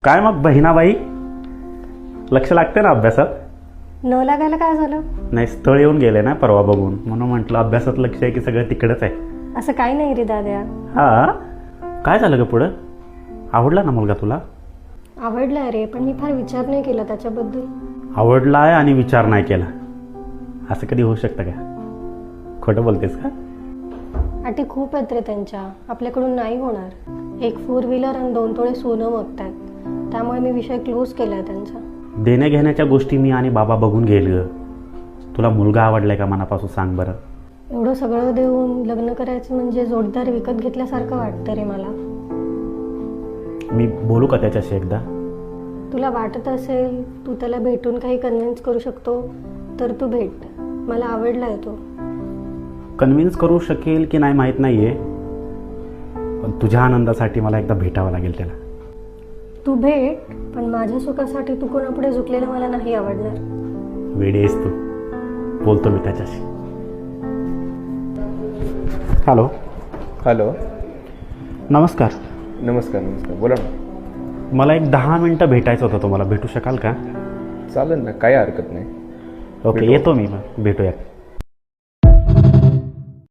काय मग बहिणाबाई, लक्ष लागते ना अभ्यासात? न लागायला काय झालं? नाही, स्थळ येऊन गेले ना परवा बघून, म्हणून म्हटलं अभ्यासात लक्ष आहे की सगळं तिकडेच आहे. असं काही नाही रे दाद्या. हा, काय झालं ग पुढं? आवडला ना मुलगा तुला? आवडलाय रे, पण मी फार विचार नाही केला त्याच्याबद्दल. आवडला आहे आणि विचार नाही केला, असं कधी होऊ शकतं का? खोटं बोलतेस का? अटी खूप आहेत रे त्यांच्या, आपल्याकडून नाही होणार. एक 4 व्हीलर आणि 2 तोळे सोनं मागतायत, त्यामुळे मी विषय क्लोज केलाय त्यांचा. देण्या घेण्याच्या गोष्टी मी आणि बाबा बघून घेईल ग. तुला मुलगा आवडलाय का मनापासून सांग बरं. एवढं सगळं देऊन लग्न करायचं म्हणजे जोडदार विकत घेतल्यासारखं वाटतं रे मला. मी बोलू का त्याच्याशी एकदा? तुला वाटत असेल तू त्याला भेटून काही कन्व्हिन्स करू शकतो तर तू भेट. मला आवडलाय तो. कन्व्हिन्स करू शकेल की नाही माहीत नाही आहे, पण तुझ्या आनंदासाठी मला एकदा भेटावं लागेल त्याला. तू भेट, पण माझ्या सुखासाठी तू कोणापुढे झुकलेलं मला नाही आवडणार. वेडी आहेस तू. बोलतो मी त्याच्याशी. हॅलो. हॅलो. नमस्कार. नमस्कार नमस्कार, बोला ना. मला एक 10 मिनटं भेटायचं होतं, तुम्हाला भेटू शकाल का? चालेल ना, काही हरकत नाही. ओके, येतो मी, मग भेटूया.